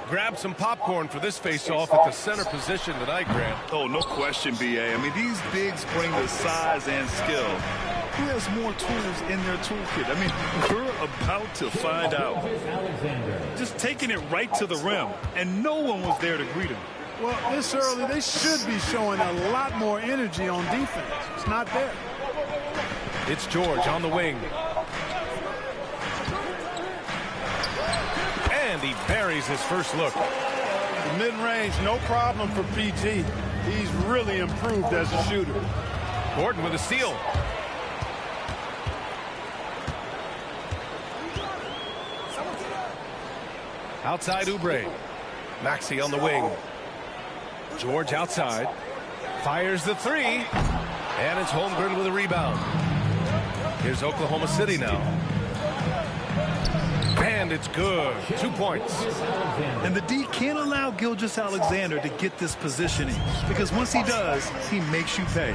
Grab some popcorn for this face-off at the center position tonight, Grant. Oh, no question, B.A. I mean, these bigs bring the size and skill. Who has more tools in their toolkit? I mean, we're about to find out. Just taking it right to the rim, and no one was there to greet him. Well, this early, they should be showing a lot more energy on defense. It's not there. It's George on the wing. And he buries his first look. The mid-range, no problem for PG. He's really improved as a shooter. Gordon with a steal. Outside Oubre. Maxey on the wing. George outside. Fires the three. And it's Holmgren with a rebound. Here's Oklahoma City now. And it's good. 2 points. And the D can't allow Gilgeous-Alexander to get this positioning, because once he does, he makes you pay.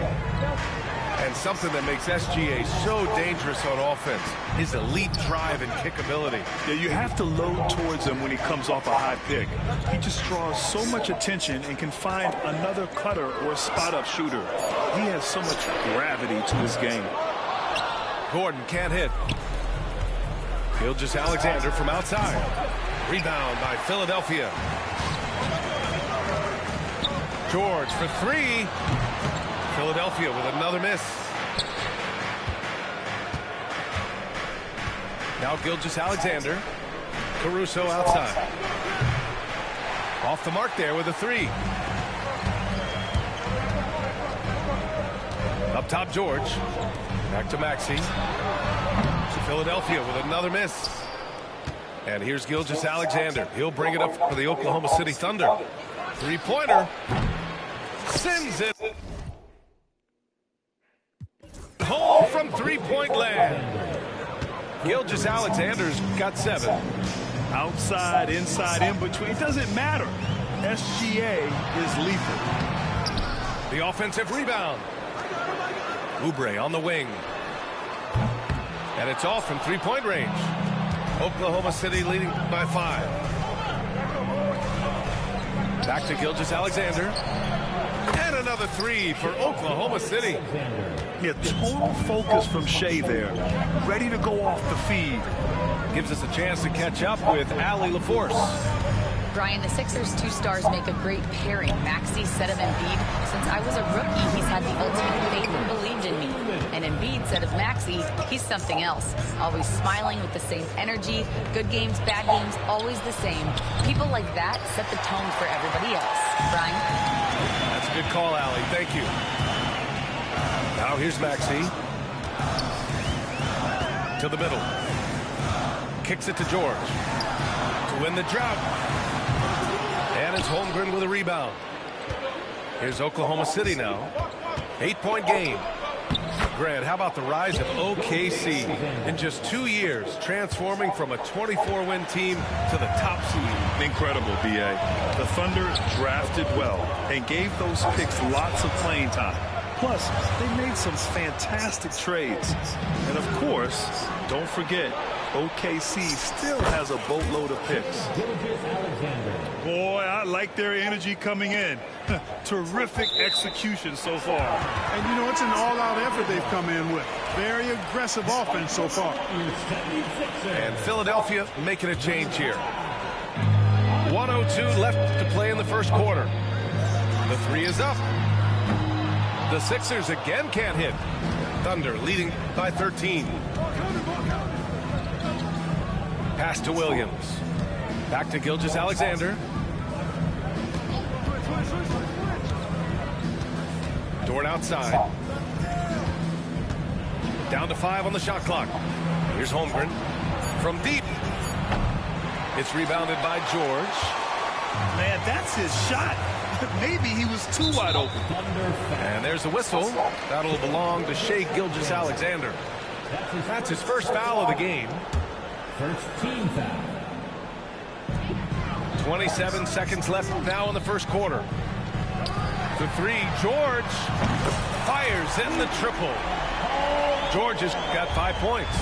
And something that makes SGA so dangerous on offense, his elite drive and kick ability. Yeah, you have to load towards him when he comes off a high pick. He just draws so much attention and can find another cutter or spot-up shooter. He has so much gravity to his game. Gordon can't hit. Gilgeous-Alexander from outside. Rebound by Philadelphia. George for three. Philadelphia with another miss. Now Gilgeous-Alexander. Caruso outside. Off the mark there with a three. Up top, George. Back to Maxey. Philadelphia with another miss. And here's Gilgeous-Alexander. He'll bring it up for the Oklahoma City Thunder. Three-pointer. Sends it. Home from three-point land. Gilgeous-Alexander's got 7. Outside, inside, in between. It doesn't matter. SGA is lethal. The offensive rebound. Oubre on the wing. And it's off from three-point range. Oklahoma City leading by 5. Back to Gilgeous-Alexander. And another three for Oklahoma City. Yeah, total focus from Shea there. Ready to go off the feed. Gives us a chance to catch up with Allie LaForce. Brian, the Sixers' 2 stars make a great pairing. Maxey said of Embiid, since I was a rookie, he's had the ultimate faith and believed in me. And Embiid said of Maxey, he's something else. Always smiling with the same energy. Good games, bad games, always the same. People like that set the tone for everybody else. Brian? That's a good call, Allie. Thank you. Now here's Maxey. To the middle. Kicks it to George. To win the drought. And it's Holmgren with a rebound. Here's Oklahoma City now. 8-point game. Grant, how about the rise of OKC in just 2 years, transforming from a 24-win team to the top seed? Incredible, B.A. The Thunder drafted well and gave those picks lots of playing time. Plus, they made some fantastic trades. And of course, don't forget, OKC still has a boatload of picks. Boy, I like their energy coming in. Terrific execution so far. And, you know, it's an all-out effort they've come in with. Very aggressive offense so far. And Philadelphia making a change here. 1:02 left to play in the first quarter. The three is up. The Sixers again can't hit. Thunder leading by 13. Pass to Williams. Back to Gilgeous-Alexander. Dort outside. Down to 5 on the shot clock. Here's Holmgren from deep. It's rebounded by George. Man, that's his shot. Maybe he was too wide open. And there's the whistle. That'll belong to Shai Gilgeous-Alexander. That's his first foul of the game. First team foul. 27 seconds left now in the first quarter. The three, George fires in the triple. George has got 5 points.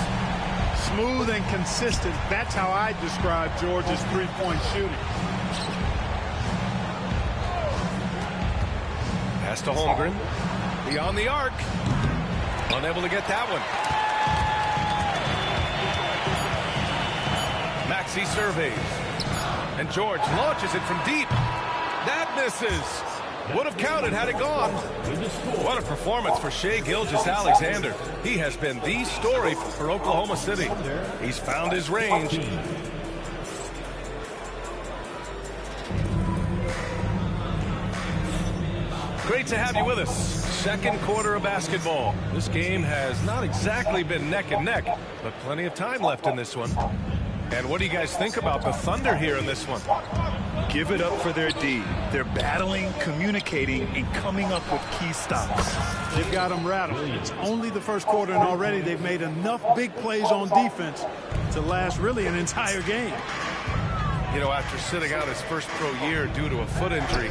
Smooth and consistent. That's how I describe George's three-point shooting. Pass to Holmgren. Beyond the arc. Unable to get that one. Maxey surveys. And George launches it from deep. That misses. Would have counted had it gone. What a performance for Shai Gilgeous-Alexander. He has been the story for Oklahoma City. He's found his range. Great to have you with us. Second quarter of basketball. This game has not exactly been neck and neck, but plenty of time left in this one. And what do you guys think about the Thunder here in this one? Give it up for their D. They're battling, communicating, and coming up with key stops. They've got them rattled. It's only the first quarter, and already they've made enough big plays on defense to last really an entire game. You know, after sitting out his first pro year due to a foot injury,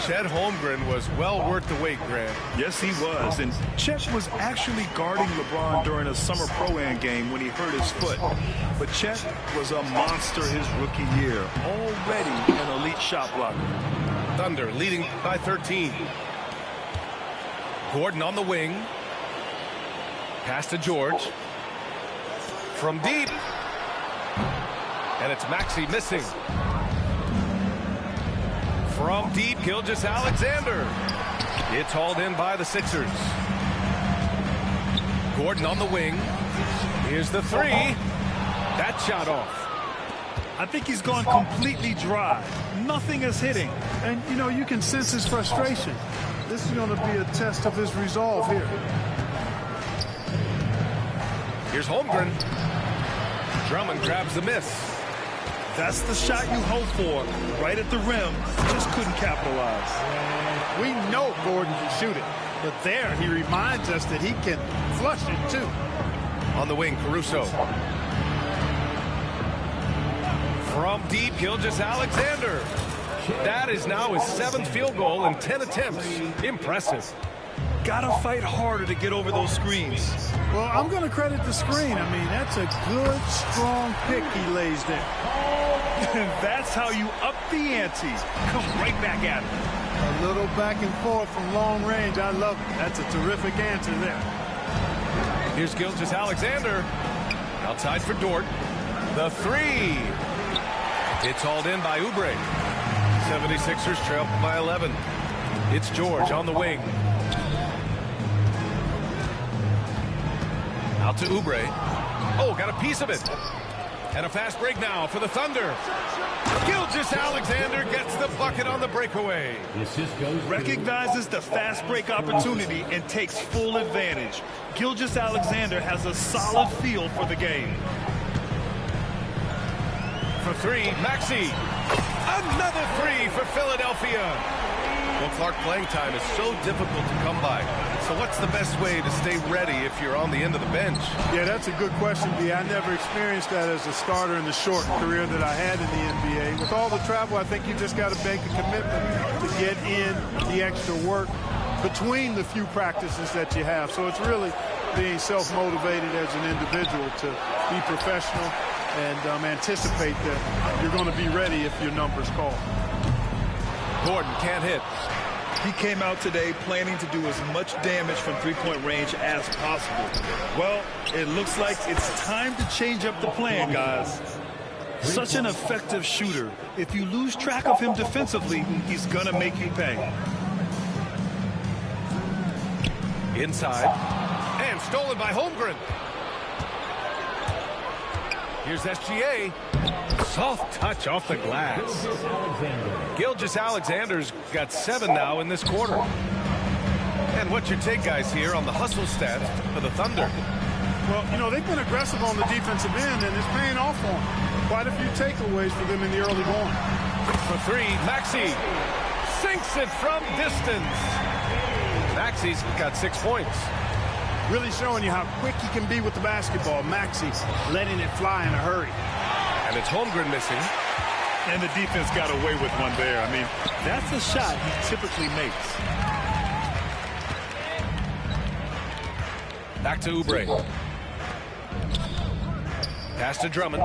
Chet Holmgren was well worth the wait, Grant. Yes, he was. And Chet was actually guarding LeBron during a summer Pro-Am game when he hurt his foot. But Chet was a monster his rookie year. Already an elite shot blocker. Thunder leading by 13. Gordon on the wing. Pass to George. From deep. And it's Maxey missing. From deep, Gilgeous-Alexander. It's hauled in by the Sixers. Gordon on the wing. Here's the three. That shot off. I think he's gone completely dry. Nothing is hitting. And, you know, you can sense his frustration. This is going to be a test of his resolve here. Here's Holmgren. Drummond grabs the miss. That's the shot you hope for. Right at the rim. Just couldn't capitalize. We know Gordon can shoot it. But there, he reminds us that he can flush it, too. On the wing, Caruso. From deep, Gilgeous-Alexander. That is now his 7th field goal in 10 attempts. Impressive. Gotta fight harder to get over those screens. Well, I'm going to credit the screen. I mean, that's a good, strong pick he lays there. And that's how you up the ante. Come right back at it. A little back and forth from long range. I love it. That's a terrific answer there. Here's Gilgeous-Alexander. Outside for Dort. The three. It's hauled in by Oubre. 76ers trail by 11. It's George on the wing. Out to Oubre. Oh, got a piece of it. And a fast break now for the Thunder. Gilgeous-Alexander gets the bucket on the breakaway. Recognizes the fast break opportunity and takes full advantage. Gilgeous-Alexander has a solid feel for the game. For three, Maxey. Another three for Philadelphia. Well, Clark, playing time is so difficult to come by. So what's the best way to stay ready if you're on the end of the bench? Yeah, that's a good question, B. I never experienced that as a starter in the short career that I had in the NBA. With all the travel, I think you just got to make a commitment to get in the extra work between the few practices that you have. So it's really being self-motivated as an individual to be professional and anticipate that you're going to be ready if your number's called. Gordon can't hit. He came out today planning to do as much damage from three-point range as possible. Well, it looks like it's time to change up the plan, guys. Such an effective shooter. If you lose track of him defensively, he's going to make you pay. Inside. And stolen by Holmgren. Here's SGA. Soft touch off the glass. Gilgeous-Alexander's got 7 now in this quarter. And what's your take, guys, here on the hustle stats for the Thunder? Well, you know, they've been aggressive on the defensive end, and it's paying off for them. Quite a few takeaways for them in the early going. For three, Maxey sinks it from distance. Maxey's got 6 points. Really showing you how quick he can be with the basketball. Maxey letting it fly in a hurry. And it's Holmgren missing. And the defense got away with one there. I mean, that's a shot he typically makes. Back to Oubre. Pass to Drummond.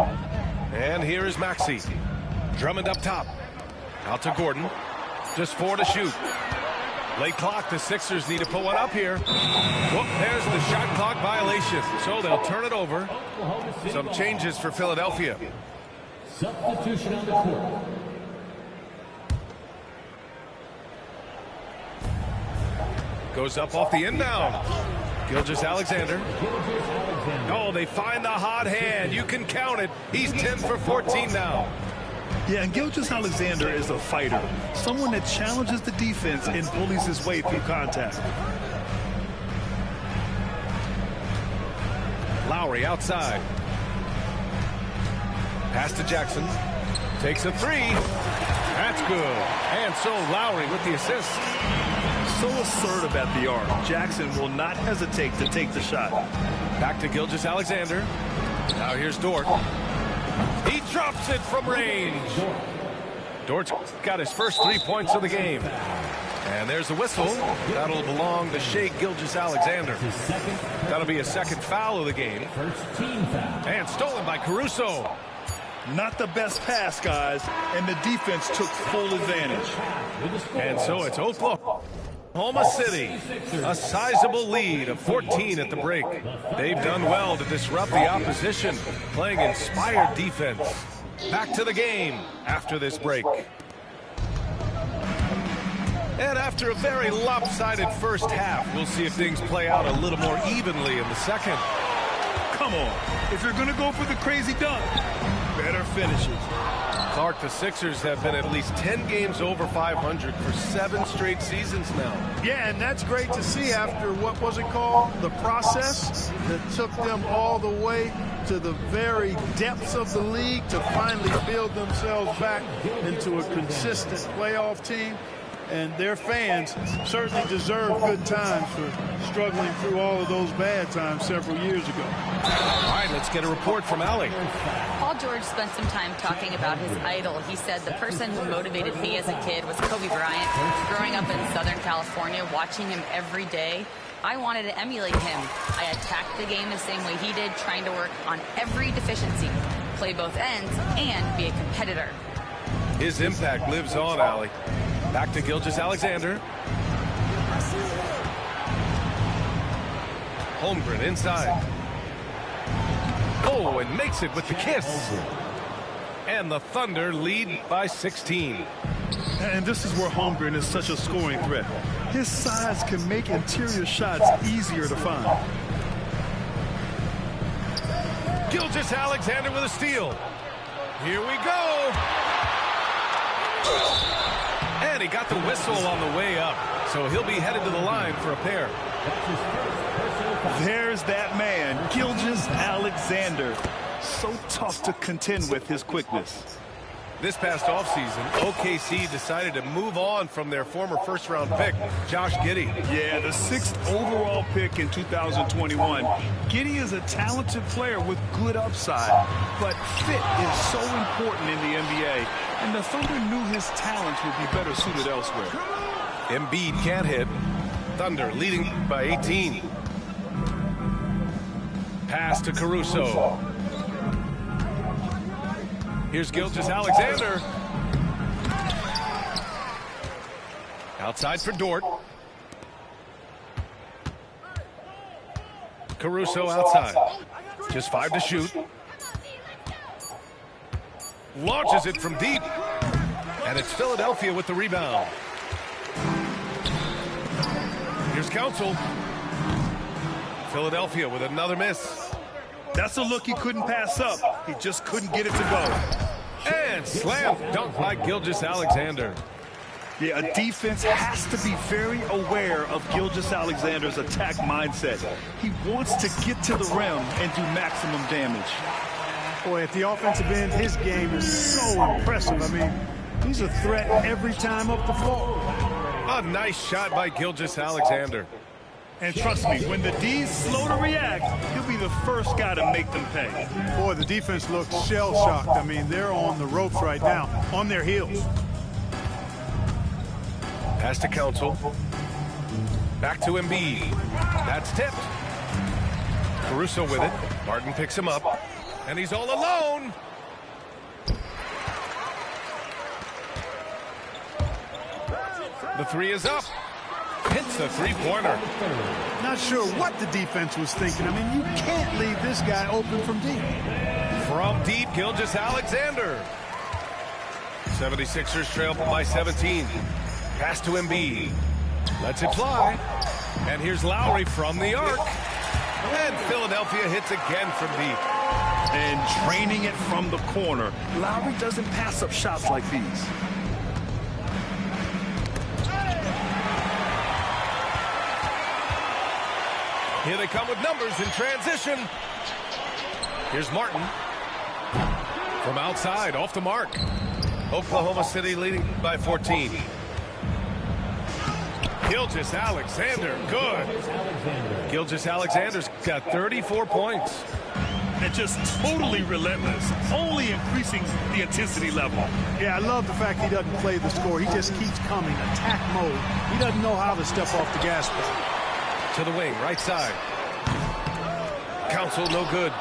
And here is Maxey. Drummond up top. Out to Gordon. Just 4 to shoot. Late clock. The Sixers need to put one up here. Whoop, there's the shot clock violation. So they'll turn it over. Some changes for Philadelphia. Substitution on the court. Goes up off the inbound. Gilgeous-Alexander. Oh, they find the hot hand. You can count it. He's 10 for 14 now. Yeah, and Gilgeous-Alexander is a fighter. Someone that challenges the defense and bullies his way through contact. Lowry outside. Pass to Jackson. Takes a 3. That's good. And so Lowry with the assist. So assertive at the arc. Jackson will not hesitate to take the shot. Back to Gilgeous-Alexander. Now here's Dort. He drops it from range. Dort's got his first 3 points of the game. And there's the whistle. That'll belong to Shai Gilgeous-Alexander. That'll be a second foul of the game. First team foul. And stolen by Caruso. Not the best pass, guys, and the defense took full advantage. And so it's Oklahoma City, a sizable lead of 14 at the break. They've done well to disrupt the opposition, playing inspired defense. Back to the game after this break. And after a very lopsided first half, we'll see if things play out a little more evenly in the second. Come on, if you're going to go for the crazy dunk, better finish it. Clark, the Sixers have been at least 10 games over 500 for 7 straight seasons now. Yeah, and that's great to see after what was it called? The process that took them all the way to the very depths of the league to finally build themselves back into a consistent playoff team. And their fans certainly deserve good times for struggling through all of those bad times several years ago. All right, let's get a report from Allie. Paul George spent some time talking about his idol. He said, the person who motivated me as a kid was Kobe Bryant. Growing up in Southern California, watching him every day, I wanted to emulate him. I attacked the game the same way he did, trying to work on every deficiency, play both ends, and be a competitor. His impact lives on, Allie. Back to Gilgeous-Alexander. Holmgren inside. Oh, and makes it with the kiss. And the Thunder lead by 16. And this is where Holmgren is such a scoring threat. His size can make interior shots easier to find. Gilgeous-Alexander with a steal. Here we go. And he got the whistle on the way up. So he'll be headed to the line for a pair. There's that man, Gilgeous-Alexander. So tough to contend with his quickness. This past offseason, OKC decided to move on from their former first-round pick, Josh Giddey. Yeah, the 6th overall pick in 2021. Giddey is a talented player with good upside, but fit is so important in the NBA, and the Thunder knew his talents would be better suited elsewhere. Embiid can't hit. Thunder leading by 18. Pass to Caruso. Here's Gilgeous-Alexander. Outside for Dort. Caruso outside. Just 5 to shoot. Launches it from deep. And it's Philadelphia with the rebound. Here's Council. Philadelphia with another miss. That's a look he couldn't pass up. He just couldn't get it to go. And slam dunk by Gilgeous-Alexander. Yeah, a defense has to be very aware of Gilgeous-Alexander's attack mindset. He wants to get to the rim and do maximum damage. Boy, at the offensive end, his game is so impressive. I mean, he's a threat every time up the floor. A nice shot by Gilgeous-Alexander. And trust me, when the D's slow to react, he'll be the first guy to make them pay. Boy, the defense looks shell-shocked. I mean, they're on the ropes right now, on their heels. Pass to Council. Back to Embiid. That's tipped. Caruso with it. Martin picks him up. And he's all alone. The three is up. Hits the three-pointer. Not sure what the defense was thinking. I mean, you can't leave this guy open from deep. From deep, Gilgeous-Alexander. 76ers trail by 17. Pass to Embiid. Lets it fly. And here's Lowry from the arc. And Philadelphia hits again from deep. And draining it from the corner. Lowry doesn't pass up shots like these. Here they come with numbers in transition. Here's Martin. From outside, off the mark. Oklahoma City leading by 14. Gilgeous-Alexander, good. Gilgeous-Alexander's got 34 points. And just totally relentless, only increasing the intensity level. Yeah, I love the fact he doesn't play the score. He just keeps coming, attack mode. He doesn't know how to step off the gas pedal. To the wing, right side. Counsel, no good.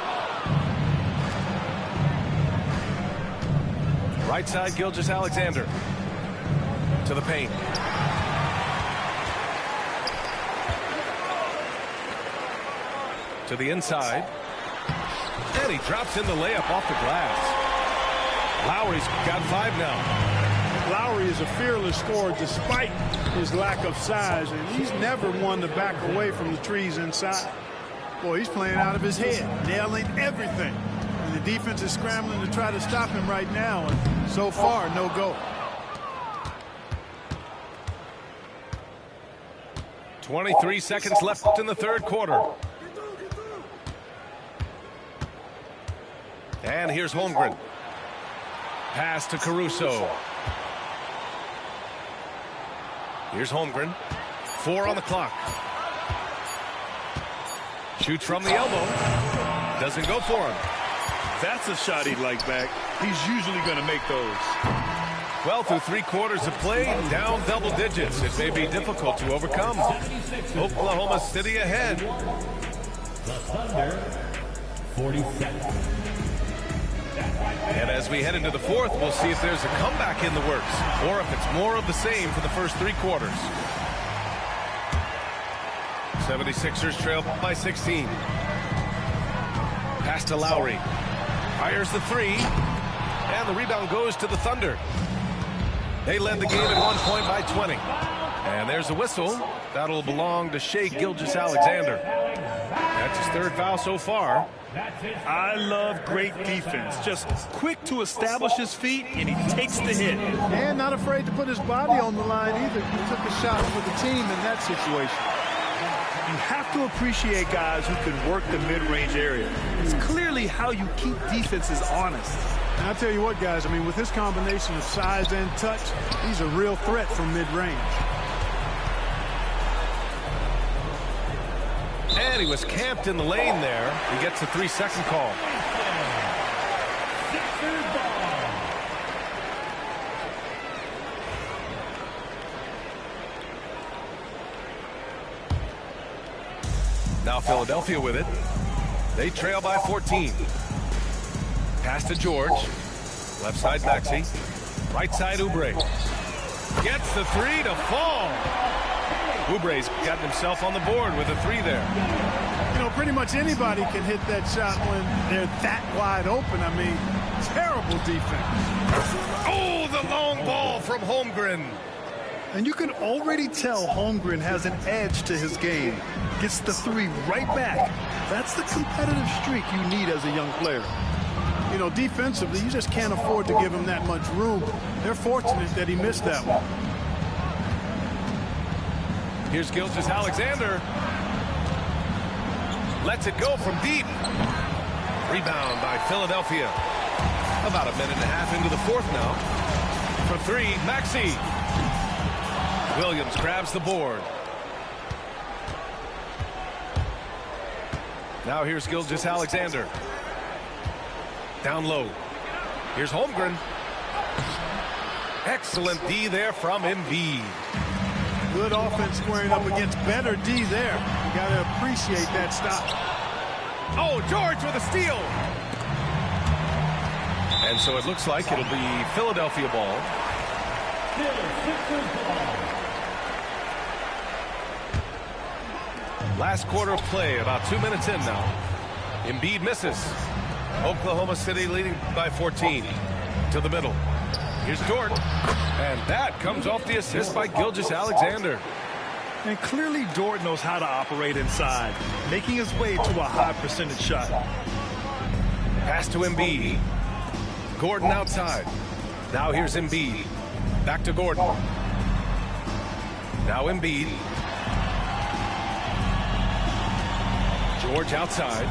Right side, Gilgeous-Alexander. To the paint. To the inside. And he drops in the layup off the glass. Lowry's got 5 now. Lowry is a fearless scorer despite his lack of size, and he's never one to back away from the trees inside. Boy, he's playing out of his head, nailing everything. And the defense is scrambling to try to stop him right now, and so far, no go. 23 seconds left in the third quarter. And here's Holmgren. Pass to Caruso. Here's Holmgren. 4 on the clock. Shoots from the elbow. Doesn't go for him. That's a shot he'd like back. He's usually going to make those. Well, through 3 quarters of play, down double digits. It may be difficult to overcome. Oklahoma City ahead. The Thunder, 40 seconds. And as we head into the fourth, we'll see if there's a comeback in the works or if it's more of the same for the first 3 quarters. 76ers trail by 16. Pass to Lowry. Fires the 3. And the rebound goes to the Thunder. They led the game at 1 point by 20. And there's a whistle. That'll belong to Shai Gilgeous-Alexander. That's his 3rd foul so far. I love great defense. Just quick to establish his feet, and he takes the hit. And not afraid to put his body on the line either. He took a shot for the team in that situation. You have to appreciate guys who can work the mid-range area. It's clearly how you keep defenses honest. And I'll tell you what, guys, I mean, with his combination of size and touch, he's a real threat from mid-range. And he was camped in the lane there. He gets a 3-second call. Now Philadelphia with it. They trail by 14. Pass to George. Left side Maxey. Right side Oubre. Gets the 3 to fall. Oubre's gotten himself on the board with a 3 there. You know, pretty much anybody can hit that shot when they're that wide open. I mean, terrible defense. Oh, the long ball from Holmgren. And you can already tell Holmgren has an edge to his game. Gets the 3 right back. That's the competitive streak you need as a young player. You know, defensively, you just can't afford to give him that much room. They're fortunate that he missed that one. Here's Gilgeous-Alexander. Lets it go from deep. Rebound by Philadelphia. About a minute and a half into the fourth now. For 3, Maxey. Williams grabs the board. Now here's Gilgeous-Alexander. Down low. Here's Holmgren. Excellent D there from Embiid. Good offense squaring up against better D there. You got to appreciate that stop. Oh, George with a steal. And so it looks like it'll be Philadelphia ball. Last quarter of play, about 2 minutes in now. Embiid misses. Oklahoma City leading by 14. To the middle. Here's Dort. And that comes off the assist by Gilgeous-Alexander. And clearly Dort knows how to operate inside, making his way to a high percentage shot. Pass to Embiid. Gordon outside. Now here's Embiid. Back to Gordon. Now Embiid. George outside.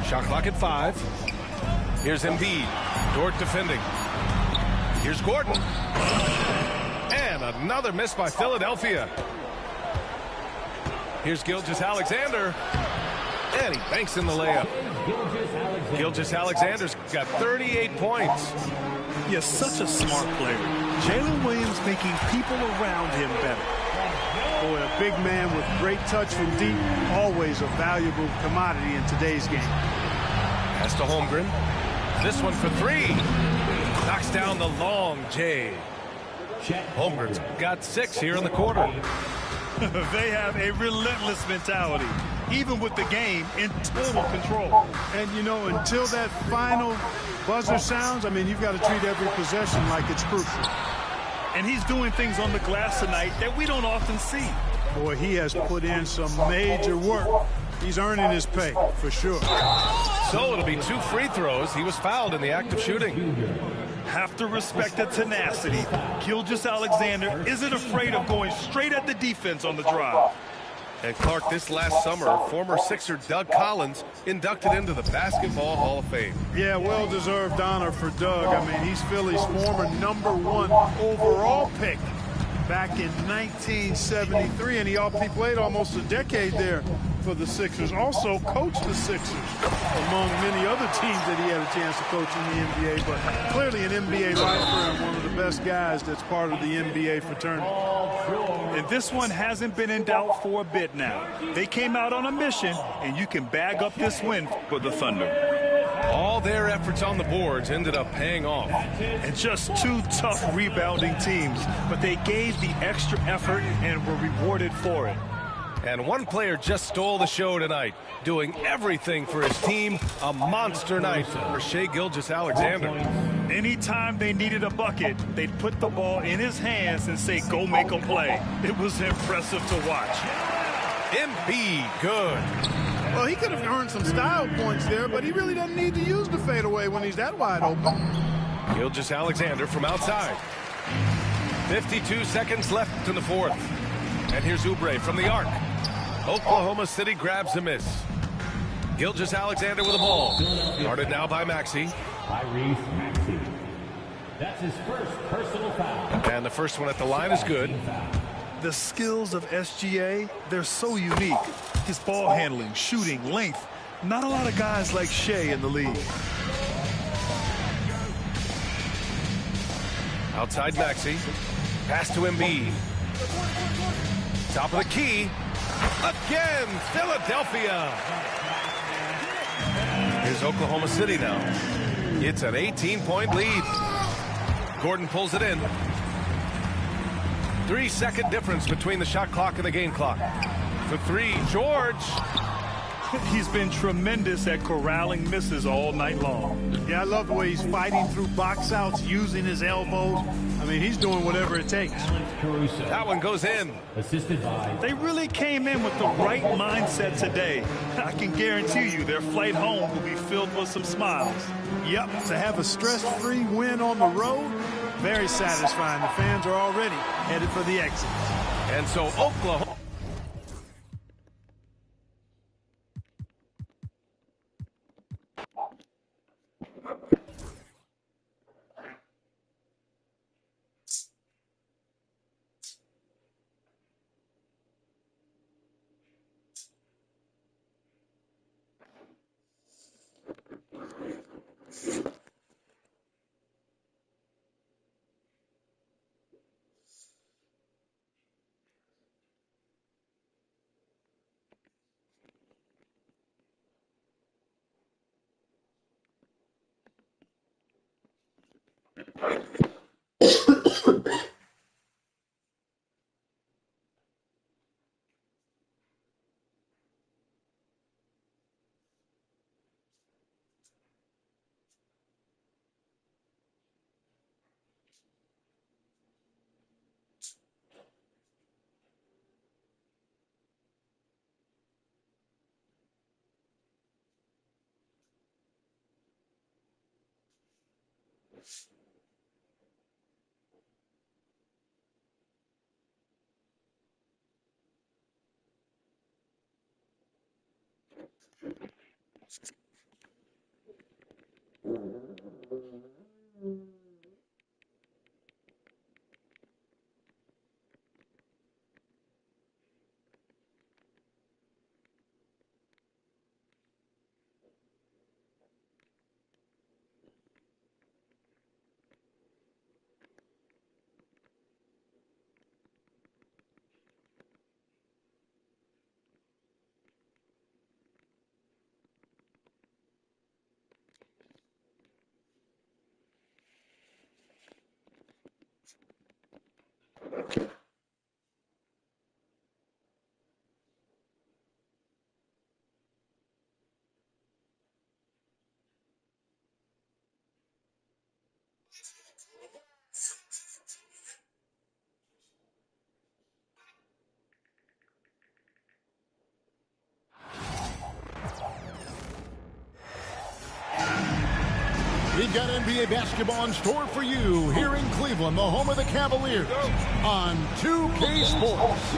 Shot clock at 5. Here's Embiid. Dort defending. Here's Gordon. And another miss by Philadelphia. Here's Gilgeous-Alexander. And he banks in the layup. Gilgeous-Alexander's got 38 points. He is such a smart player. Jalen Williams making people around him better. Boy, a big man with great touch from deep, always a valuable commodity in today's game. Pass to Holmgren. This one for 3. Knocks down the long J. Holmgren's got 6 here in the quarter. They have a relentless mentality, even with the game in total control. And, you know, until that final buzzer sounds, I mean, you've got to treat every possession like it's crucial. And he's doing things on the glass tonight that we don't often see. Boy, he has put in some major work. He's earning his pay, for sure. So it'll be 2 free throws. He was fouled in the act of shooting. Have to respect the tenacity. Gilgeous-Alexander isn't afraid of going straight at the defense on the drive. And Clark, this last summer, former Sixer Doug Collins inducted into the Basketball Hall of Fame. Yeah, well-deserved honor for Doug. I mean, he's Philly's former #1 overall pick back in 1973, and he played almost a decade there for the Sixers. Also coached the Sixers, among many other teams that he had a chance to coach in the NBA, but clearly an NBA lifer and one of the best guys that's part of the NBA fraternity. And this one hasn't been in doubt for a bit now. They came out on a mission, and you can bag up this win for the Thunder. All their efforts on the boards ended up paying off. And just 2 tough rebounding teams, but they gave the extra effort and were rewarded for it. And one player just stole the show tonight, doing everything for his team. A monster night for Shai Gilgeous-Alexander. Anytime they needed a bucket, they'd put the ball in his hands and say, go make a play. It was impressive to watch. Embiid, good. Well, he could have earned some style points there, but he really doesn't need to use the fadeaway when he's that wide open. Gilgeous-Alexander from outside. 52 seconds left in the 4th. And here's Oubre from the arc. Oklahoma City grabs a miss. Gilgeous-Alexander with the ball. Guarded now by Maxey. Tyrese Maxey. That's his first personal foul. And the first one at the line is good. The skills of SGA, they're so unique. His ball handling, shooting, length. Not a lot of guys like Shai in the league. Outside Maxey. Pass to Embiid. Top of the key. Again, Philadelphia. Here's Oklahoma City now. It's an 18-point lead. Gordon pulls it in. 3-second difference between the shot clock and the game clock. For 3, George. He's been tremendous at corralling misses all night long. Yeah, I love the way he's fighting through box outs, using his elbows. I mean, he's doing whatever it takes. Caruso. That one goes in. Assisted by. They really came in with the right mindset today. I can guarantee you their flight home will be filled with some smiles. Yep, to have a stress-free win on the road, very satisfying. The fans are already headed for the exit. And so Oklahoma. We've got NBA basketball in store for you here in Cleveland, the home of the Cavaliers, on 2K Sports.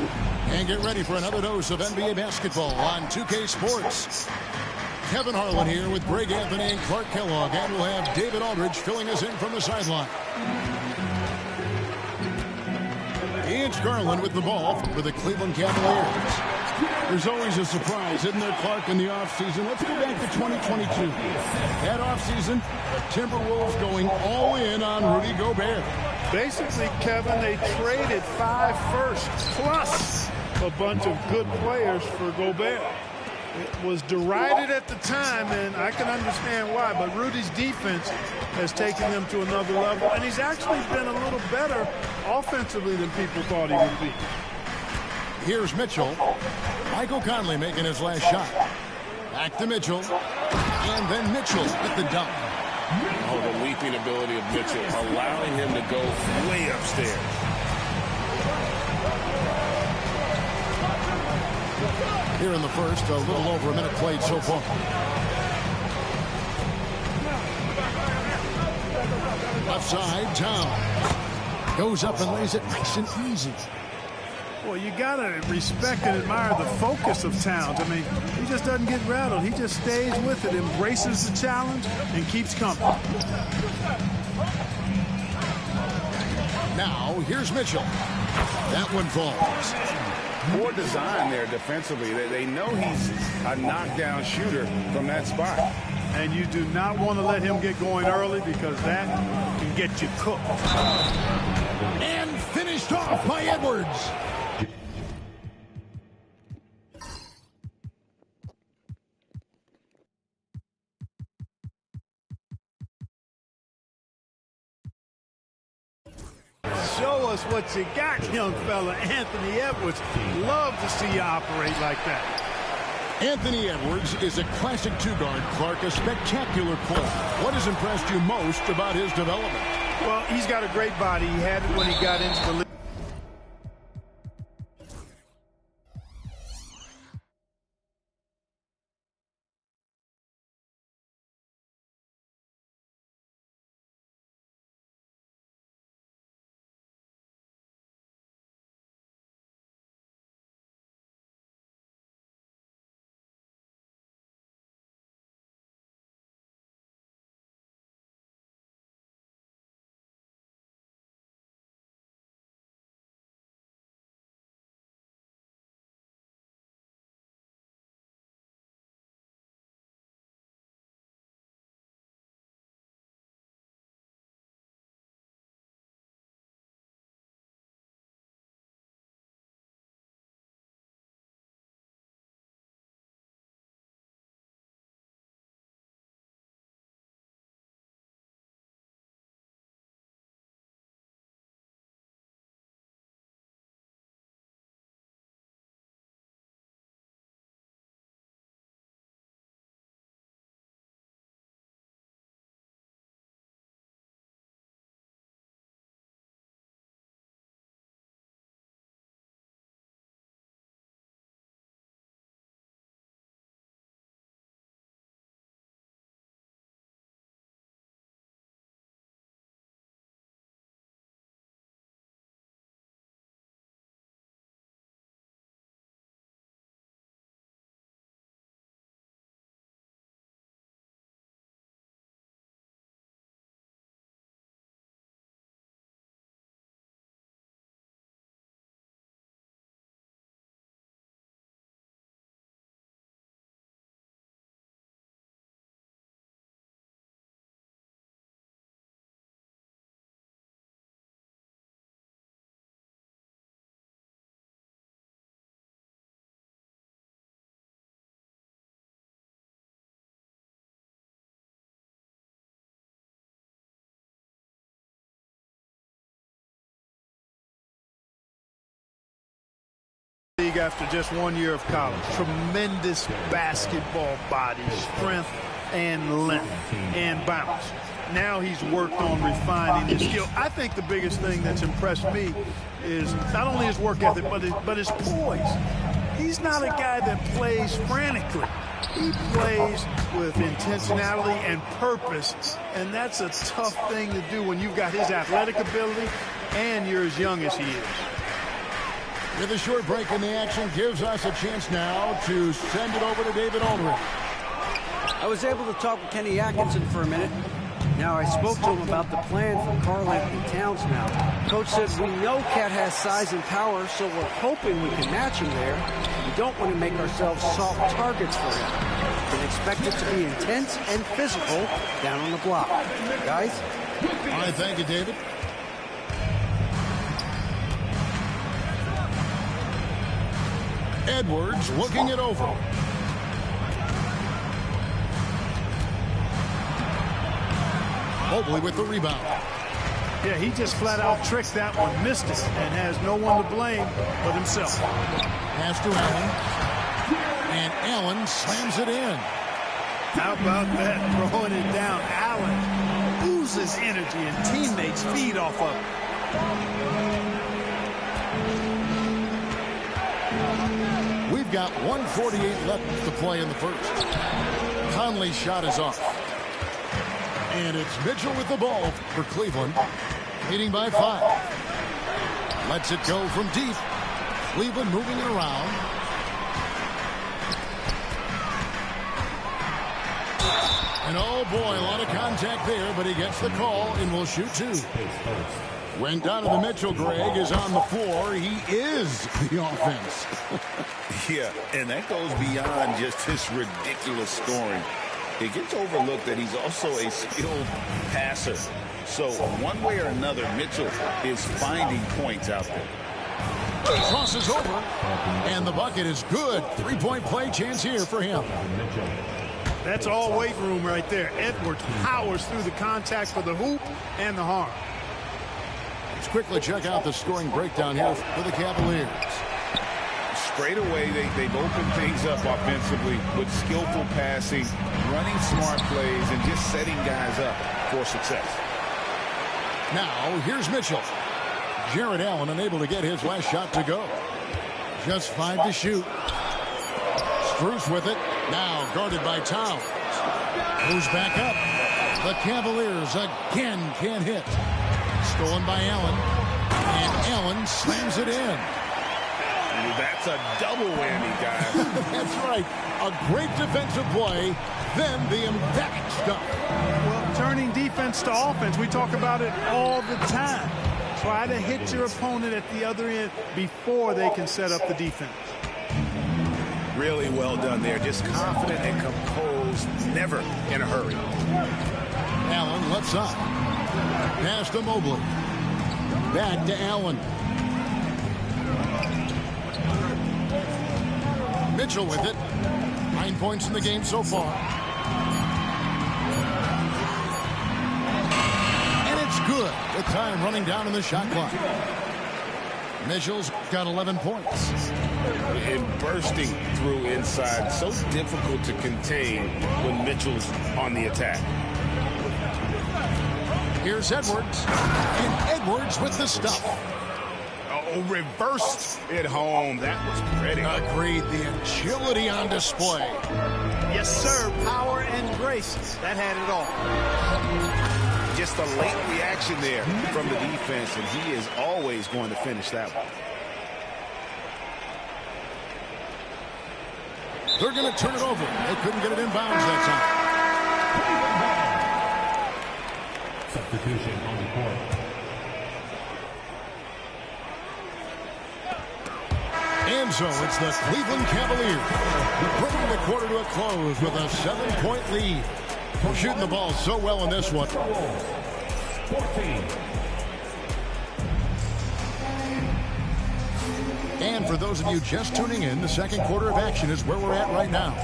And get ready for another dose of NBA basketball on 2K Sports. Kevin Harlan here with Greg Anthony and Clark Kellogg, and we'll have David Aldridge filling us in from the sideline. It's Garland with the ball for the Cleveland Cavaliers. There's always a surprise, isn't there, Clark, in the offseason? Let's go back to 2022. That offseason, the Timberwolves going all in on Rudy Gobert. Basically, Kevin, they traded 5 firsts plus a bunch of good players for Gobert. It was derided at the time, and I can understand why, but Rudy's defense has taken them to another level, and he's actually been a little better offensively than people thought he would be. Here's Mitchell. Michael Conley making his last shot. Back to Mitchell. And then Mitchell at the dunk. Oh, the leaping ability of Mitchell, allowing him to go way upstairs. Here in the first, a little over a minute played so far. Left side, Towns. Goes up and lays it nice and easy. Well, you got to respect and admire the focus of Towns. I mean, he just doesn't get rattled. He just stays with it, embraces the challenge, and keeps coming. Now, here's Mitchell. That one falls. Poor design there defensively. They know he's a knockdown shooter from that spot. And you do not want to let him get going early because that can get you cooked. And finished off by Edwards. Show us what you got, young fella. Anthony Edwards. Love to see you operate like that. Anthony Edwards is a classic two-guard, Clark, a spectacular player. What has impressed you most about his development? Well, he's got a great body. He had it when he got into the league. league after just 1 year of college. Tremendous basketball body, strength and length and bounce. Now he's worked on refining his skill. I think the biggest thing that's impressed me is not only his work ethic, but his poise. He's not a guy that plays frantically. He plays with intentionality and purpose, and that's a tough thing to do when you've got his athletic ability and you're as young as he is. With a short break in the action, gives us a chance now to send it over to David Aldridge. I was able to talk with Kenny Atkinson for a minute. Now, I spoke to him about the plan for Karl-Anthony Towns now. Coach said, we know Cat has size and power, so we're hoping we can match him there. We don't want to make ourselves soft targets for him. And expect it to be intense and physical down on the block. Guys? All right, thank you, David. Edwards looking it over. Mobley with the rebound. Yeah, he just flat out tricked that one, missed it, and has no one to blame but himself. Pass to Allen. And Allen slams it in. How about that, throwing it down? Allen oozes energy and teammates feed off of it. We've got 1:48 left to play in the first. Conley's shot is off. And it's Mitchell with the ball for Cleveland, leading by 5. Lets it go from deep. Cleveland moving it around. And oh boy, a lot of contact there, but he gets the call and will shoot 2. When Donovan Mitchell, Greg, is on the floor, he is the offense. Yeah, and that goes beyond just his ridiculous scoring. It gets overlooked that he's also a skilled passer. So one way or another, Mitchell is finding points out there. Crosses over, and the bucket is good. 3-point play chance here for him. That's all weight room right there. Edwards powers through the contact for the hoop and the harm. Let's quickly check out the scoring breakdown here for the Cavaliers. Straight away, they've opened things up offensively with skillful passing, running smart plays, and just setting guys up for success. Now, here's Mitchell. Jarrett Allen unable to get his last shot to go. Just 5 to shoot. Strus with it. Now guarded by Towns. Moves back up. The Cavaliers again can't hit. Stolen by Allen. And Allen slams it in. That's a double whammy, guys. That's right. A great defensive play, then the emphatic stuff. Well, turning defense to offense, we talk about it all the time. Try to hit your opponent at the other end before they can set up the defense. Really well done there. Just confident and composed, never in a hurry. Allen left side. Pass to Mobley. Back to Allen. Mitchell with it. 9 points in the game so far. And it's good. With time running down in the shot clock. Mitchell's got 11 points. And bursting through inside. So difficult to contain when Mitchell's on the attack. Here's Edwards. And Edwards with the stuff. Oh, reversed it home. That was pretty. Agreed. The agility on display. Yes, sir. Power and grace. That had it all. Just a late reaction there from the defense, and he is always going to finish that one. They're going to turn it over. They couldn't get it in bounds that time. Substitution on the court. And so it's the Cleveland Cavaliers bringing the quarter to a close with a 7-point lead. We're shooting the ball so well in this one. 14. And for those of you just tuning in, the second quarter of action is where we're at right now.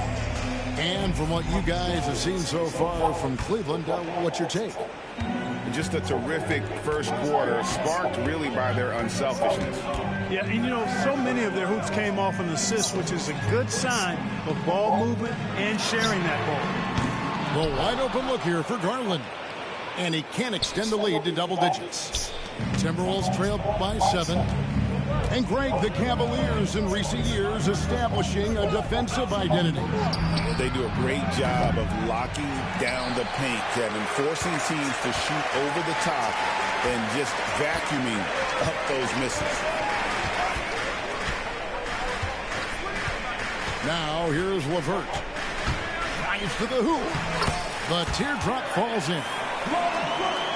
And from what you guys have seen so far from Cleveland, what's your take? just a terrific first quarter, sparked really by their unselfishness. Yeah, and you know, so many of their hoops came off an assist, which is a good sign of ball movement and sharing that ball. The wide open look here for Garland. And he can extend the lead to double digits. Timberwolves trail by 7. And Greg, the Cavaliers in recent years establishing a defensive identity. They do a great job of locking down the paint, Kevin, forcing teams to shoot over the top and just vacuuming up those misses. Now here's LeVert. Drives to the hoop. The teardrop falls in.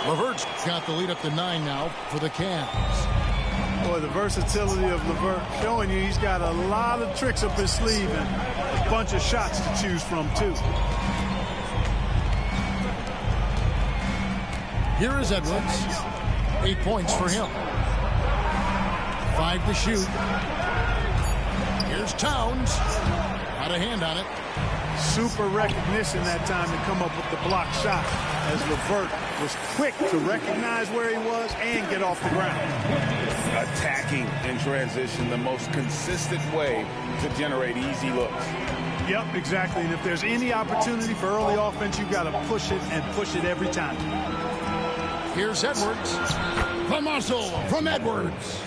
LeVert's got the lead up to 9 now for the Cavs. Boy, the versatility of LeVert showing you he's got a lot of tricks up his sleeve and a bunch of shots to choose from, too. Here is Edwards. 8 points for him. 5 to shoot. Here's Towns. Got a hand on it. Super recognition that time to come up with the block shot, as LeVert was quick to recognize where he was and get off the ground. Attacking in transition, the most consistent way to generate easy looks. Yep, exactly. And if there's any opportunity for early offense, you've got to push it and push it every time. Here's Edwards. The muscle from Edwards.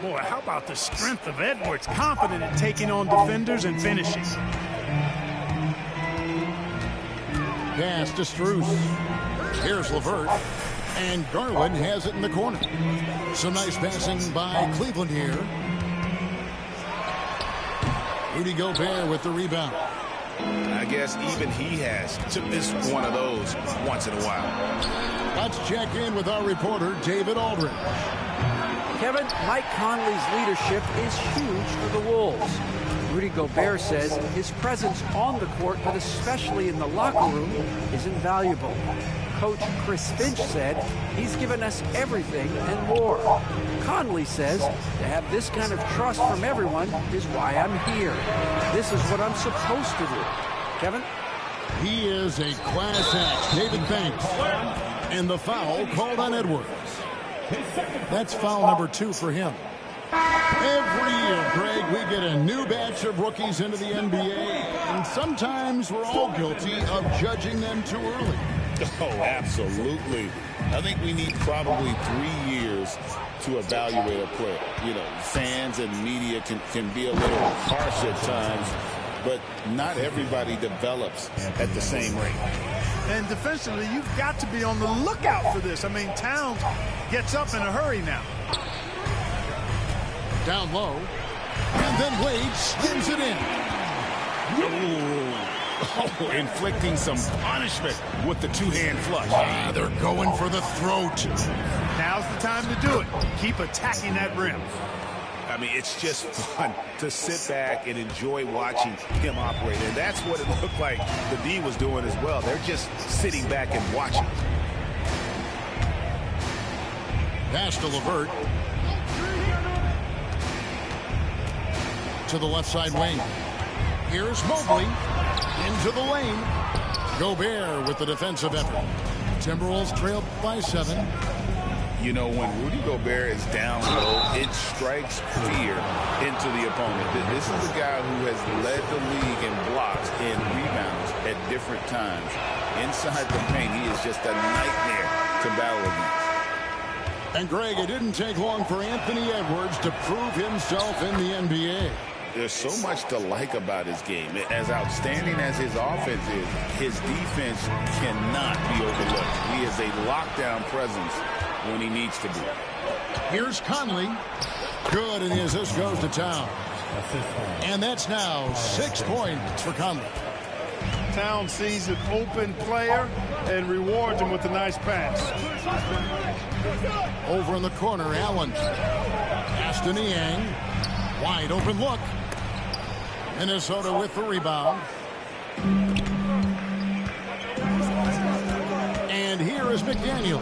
Boy, how about the strength of Edwards? Confident in taking on defenders and finishing. Pass to Strus. Here's LeVert. And Garland has it in the corner. Some nice passing by Cleveland here. Rudy Gobert with the rebound. I guess even he has to miss one of those once in a while. Let's check in with our reporter, David Aldridge. Kevin, Mike Conley's leadership is huge for the Wolves. Rudy Gobert says his presence on the court, but especially in the locker room, is invaluable. Coach Chris Finch said he's given us everything and more. Conley says to have this kind of trust from everyone is why I'm here. This is what I'm supposed to do. Kevin? He is a class act. David Banks. And the foul called on Edwards. That's foul number 2 for him. Every year, Greg, we get a new batch of rookies into the NBA, and sometimes we're all guilty of judging them too early. Oh, absolutely. I think we need probably 3 years to evaluate a player. You know, fans and media can be a little harsh at times, but not everybody develops at the same rate. And defensively, you've got to be on the lookout for this. I mean, Towns gets up in a hurry now. Down low. And then Wade spins it in. Oh, inflicting some punishment with the two-hand flush. They're going for the throat. Now's the time to do it. Keep attacking that rim. I mean, it's just fun to sit back and enjoy watching him operate. And that's what it looked like the D was doing as well. They're just sitting back and watching. Pass to LeVert. To the left side wing. Here's Mobley. Into the lane. Gobert with the defensive effort. Timberwolves trail by 7. You know, when Rudy Gobert is down low, it strikes fear into the opponent. This is a guy who has led the league in blocks and rebounds at different times. Inside the paint, he is just a nightmare to battle against. And Greg, it didn't take long for Anthony Edwards to prove himself in the NBA. There's so much to like about his game. As outstanding as his offense is, his defense cannot be overlooked. He is a lockdown presence when he needs to be. Here's Conley. Good, and the assist goes to Towns. And that's now 6 points for Conley. Towns sees an open player and rewards him with a nice pass. Over in the corner, Allen. Pass to Niang. Wide open look. Minnesota with the rebound. And here is McDaniel.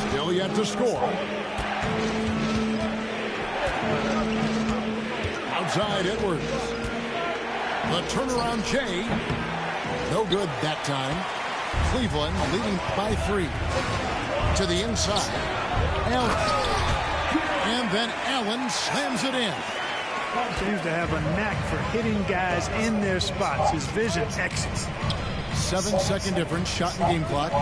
Still yet to score. Outside Edwards. The turnaround Jay. No good that time. Cleveland leading by 3. To the inside. Allen. And then Allen slams it in. Seems to have a knack for hitting guys in their spots. His vision excellent. 7-second difference, shot and game clock.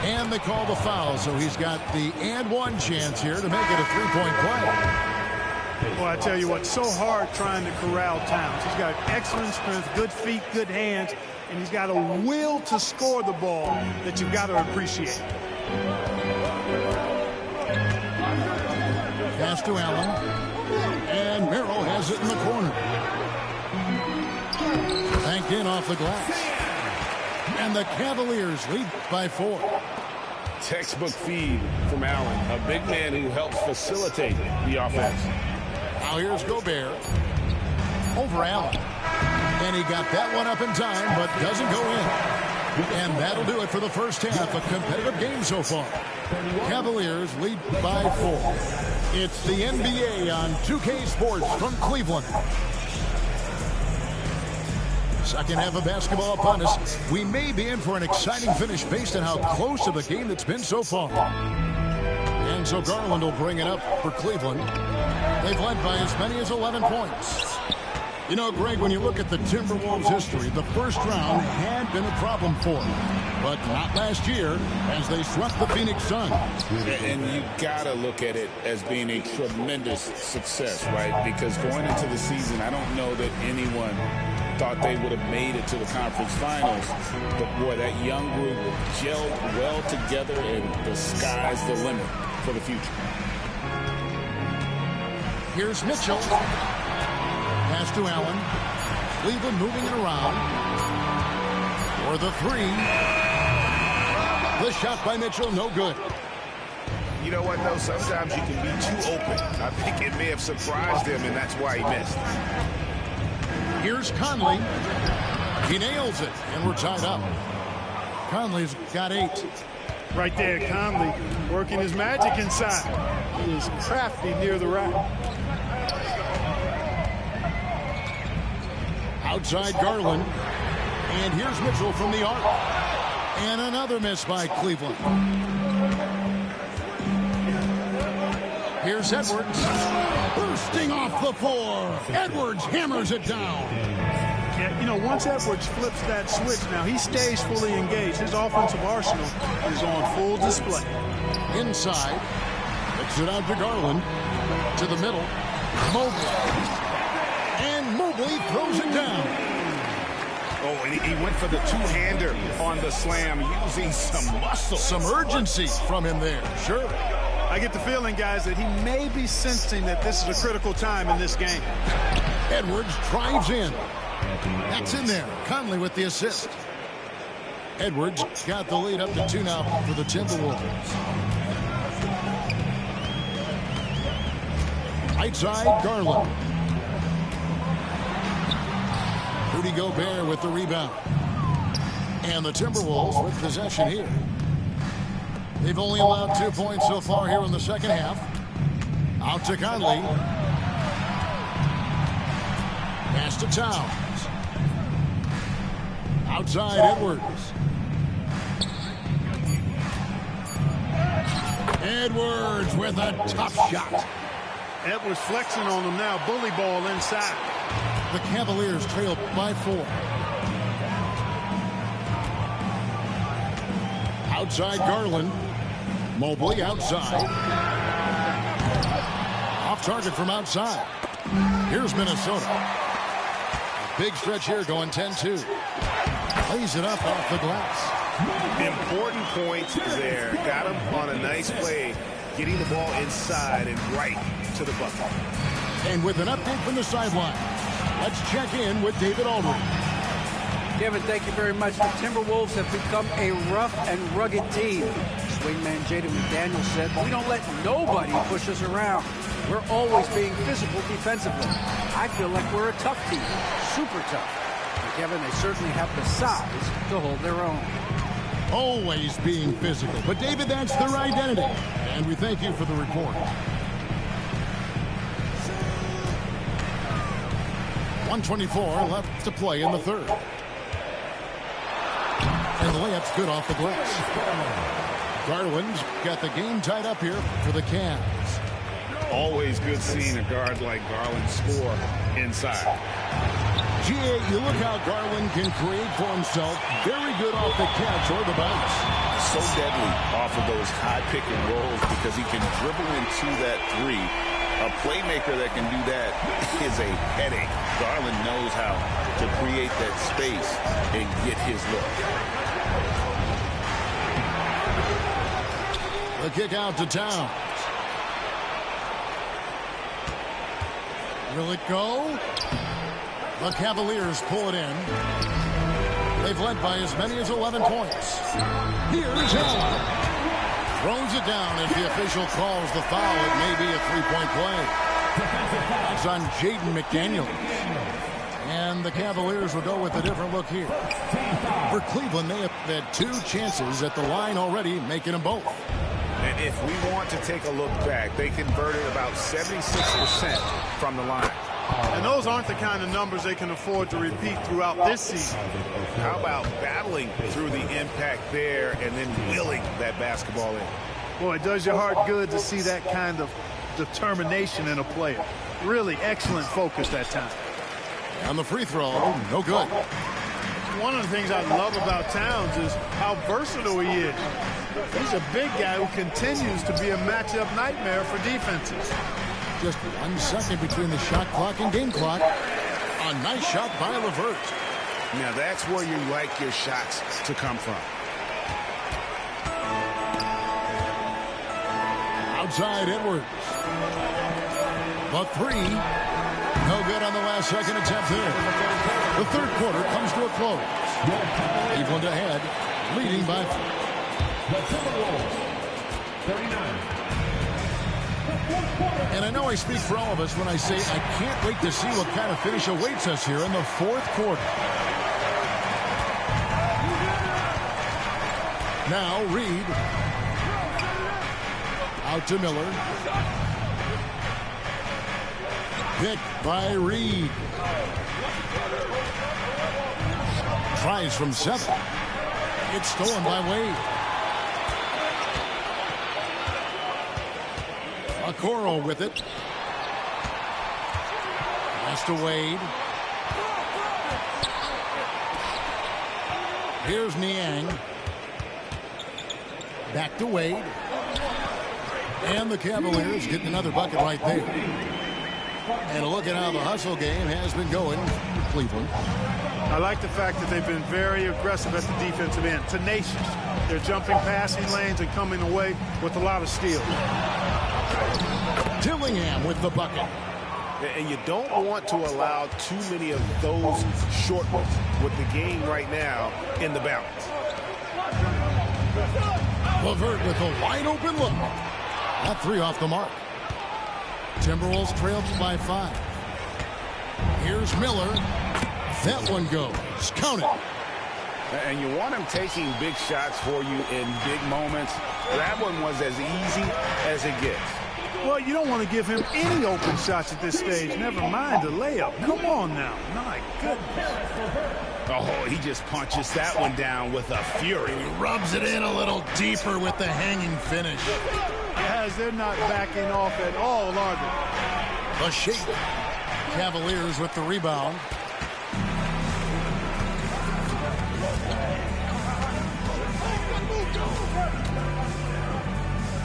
And they call the foul, so he's got the and one chance here to make it a 3-point play. Well, I tell you what, so hard trying to corral Towns. He's got excellent strength, good feet, good hands, and he's got a will to score the ball that you've got to appreciate. Pass to Allen. And Merrill has it in the corner. Banked in off the glass. And the Cavaliers lead by 4. Textbook feed from Allen, a big man who helps facilitate the offense. Now here's Gobert. Over Allen. And he got that one up in time, but doesn't go in. And that'll do it for the first half. A competitive game so far. Cavaliers lead by 4. It's the NBA on 2K Sports from Cleveland. Second half of basketball upon us. We may be in for an exciting finish based on how close of a game that's been so far. And so Garland will bring it up for Cleveland. They've led by as many as 11 points. You know, Greg, when you look at the Timberwolves' history, the first round had been a problem for them. But not last year as they swept the Phoenix Suns. And you got to look at it as being a tremendous success, right? Because going into the season, I don't know that anyone thought they would have made it to the conference finals. But, boy, that young group gelled well together, and the sky's the limit for the future. Here's Mitchell. Pass to Allen. Cleveland moving it around. For the 3. The shot by Mitchell, no good. You know what, though? Sometimes you can be too open. I think it may have surprised him, and that's why he missed. Here's Conley. He nails it, and we're tied up. Conley's got 8. Right there, Conley working his magic inside. He is crafty near the rack. Outside Garland. And here's Mitchell from the arc. And another miss by Cleveland. Here's Edwards. Bursting off the floor. Edwards hammers it down. Yeah, you know, once Edwards flips that switch, now he stays fully engaged. His offensive arsenal is on full display. Inside. Kicks it out to Garland. To the middle. Mobley. And Mobley throws it down. Oh, and he went for the two-hander on the slam, using some muscle. Some urgency from him there. Sure. I get the feeling, guys, that he may be sensing that this is a critical time in this game. Edwards drives in. That's in there. Conley with the assist. Edwards got the lead up to 2 now for the Timberwolves. Right side, Garland. Rudy Gobert with the rebound. And the Timberwolves with possession here. They've only allowed 2 points so far here in the second half. Out to Conley. Pass to Towns. Outside Edwards. Edwards with a tough shot. Edwards flexing on them now. Bully ball inside. The Cavaliers trail by 4. Outside Garland. Mobley outside. Off target from outside. Here's Minnesota. A big stretch here going 10-2. Plays it up off the glass. Important points there. Got him on a nice play, getting the ball inside and right to the bucket. And with an update from the sideline, let's check in with David Aldridge. Kevin, thank you very much. The Timberwolves have become a rough and rugged team. Wingman Jaden McDaniels said, we don't let nobody push us around. We're always being physical defensively. I feel like we're a tough team, super tough. And Kevin, they certainly have the size to hold their own. Always being physical. But David, that's their identity. And we thank you for the report. 1:24 left to play in the third. And the layup's good off the glass. Garland's got the game tied up here for the Cavs. Always good seeing a guard like Garland score inside. GA, you look how Garland can create for himself. Very good off the catch or the bounce. So deadly off of those high pick and rolls because he can dribble into that three. A playmaker that can do that is a headache. Garland knows how to create that space and get his look. The kick out to Towns. Will it go? The Cavaliers pull it in. They've led by as many as 11 points. Here's Allen. Throws it down. If the official calls the foul, it may be a three-point play. It's on Jaden McDaniels. And the Cavaliers will go with a different look here. For Cleveland, they have had 2 chances at the line already, making them both. And if we want to take a look back, they converted about 76% from the line. And those aren't the kind of numbers they can afford to repeat throughout this season. How about battling through the impact there and then wheeling that basketball in? Boy, it does your heart good to see that kind of determination in a player. Really excellent focus that time. On the free throw, no good. One of the things I love about Towns is how versatile he is. He's a big guy who continues to be a matchup nightmare for defenses. Just 1 second between the shot clock and game clock. A nice shot by LeVert. Now that's where you like your shots to come from. Outside Edwards. The three. No good on the last second attempt there. The third quarter comes to a close. Cleveland ahead, leading by 4. The Timberwolves, 39. And I know I speak for all of us when I say I can't wait to see what kind of finish awaits us here in the fourth quarter. Now Reed. Out to Miller. Picked by Reed. Tries from 7. It's stolen by Wade. Okoro with it. Pass to Wade. Here's Niang. Back to Wade. And the Cavaliers getting another bucket right there. And a look at how the hustle game has been going for Cleveland. I like the fact that they've been very aggressive at the defensive end. Tenacious. They're jumping passing lanes and coming away with a lot of steals. Dillingham with the bucket. And you don't want to allow too many of those short ones with the game right now in the balance. LeVert with a wide open look. That 3 off the mark. Timberwolves trailed by 5. Here's Miller. That one goes. Count it. And you want him taking big shots for you in big moments. That one was as easy as it gets. Well, you don't want to give him any open shots at this stage. Never mind a layup. Come on now. My goodness. Oh, he just punches that one down with a fury. He rubs it in a little deeper with the hanging finish. Guys, they're not backing off at all, are they? The shape. Cavaliers with the rebound.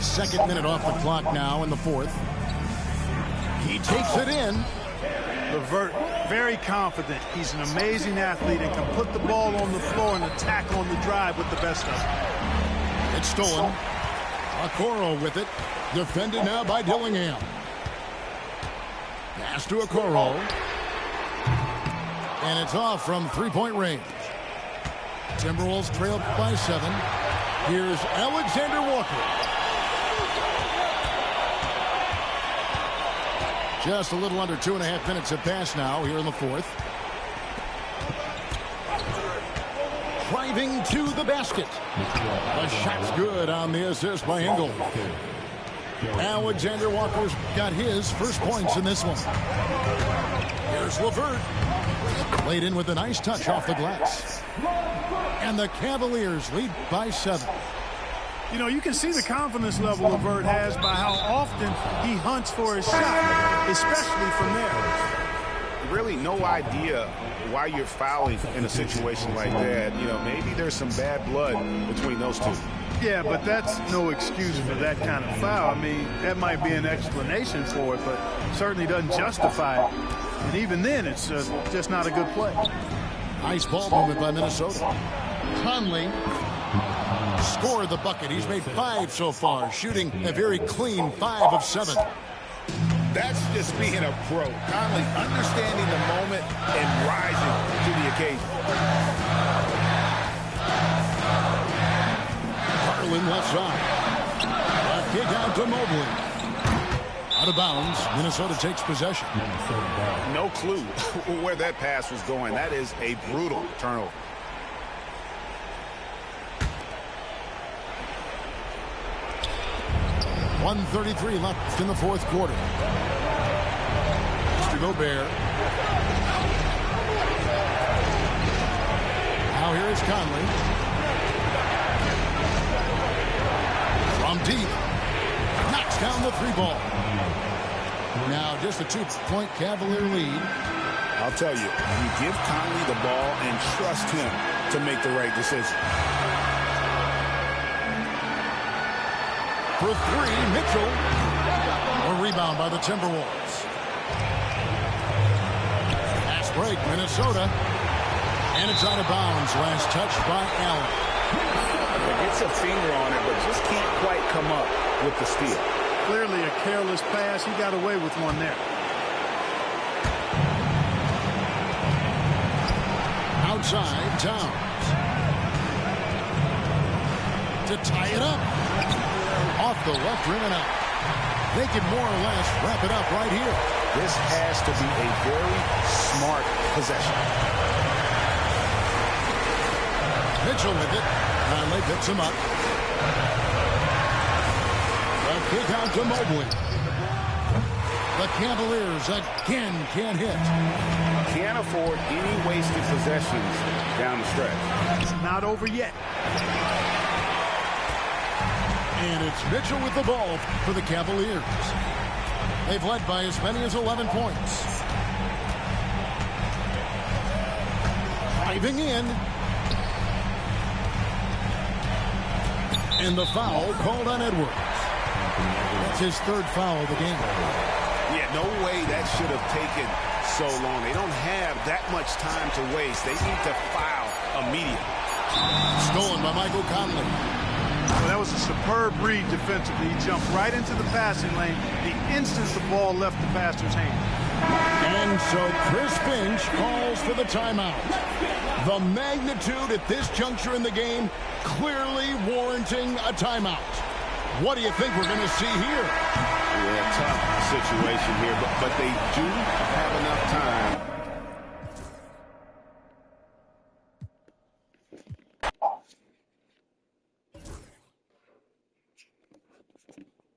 Second minute off the clock now in the fourth. He takes it in. LeVert, very confident. He's an amazing athlete and can put the ball on the floor and attack on the drive with the best of them. It's stolen. Okoro with it. Defended now by Dillingham. Pass to Okoro. And it's off from three-point range. Timberwolves trailed by 7. Here's Alexander Walker. Just a little under 2.5 minutes have passed now here in the fourth. Driving to the basket. The shot's good on the assist by Engel. Alexander Walker's got his first points in this one. Here's LeVert. Laid in with a nice touch off the glass. And the Cavaliers lead by 7. You know, you can see the confidence level LeVert has by how often he hunts for his shot, especially from there. Really no idea why you're fouling in a situation like that. You know, maybe there's some bad blood between those two. Yeah, but that's no excuse for that kind of foul. I mean, that might be an explanation for it, but certainly doesn't justify it. And even then, it's just not a good play. Nice ball movement by Minnesota. Conley scored the bucket. He's made 5 so far, shooting a very clean 5 of 7. That's just being a pro. Conley understanding the moment and rising to the occasion. Garland left side. A kick out to Mobley. Out of bounds. Minnesota takes possession. No clue where that pass was going. That is a brutal turnover. .133 left in the fourth quarter. Mr. Gobert. Now here is Conley. From deep. Knocks down the 3-ball. Now just a 2-point Cavalier lead. I'll tell you, you give Conley the ball and trust him to make the right decision. For 3, Mitchell. A rebound by the Timberwolves. Pass break, Minnesota. And it's out of bounds. Last touch by Allen. He gets a finger on it, but just can't quite come up with the steal. Clearly a careless pass. He got away with one there. Outside, Towns. To tie it up. Off the left rim and out. They can more or less wrap it up right here. This has to be a very smart possession. Mitchell with it. Conley picks him up. A kick out to Mobley. The Cavaliers again can't hit. Can't afford any wasted possessions down the stretch. It's not over yet. And it's Mitchell with the ball for the Cavaliers. They've led by as many as 11 points. Driving in. And the foul called on Edwards. That's his 3rd foul of the game. Yeah, no way that should have taken so long. They don't have that much time to waste. They need to foul immediately. Stolen by Michael Conley. Well, that was a superb read defensively. He jumped right into the passing lane the instant the ball left the passer's hand. And so Chris Finch calls for the timeout. The magnitude at this juncture in the game clearly warranting a timeout. What do you think we're going to see here? Yeah, tough situation here, but they do have enough time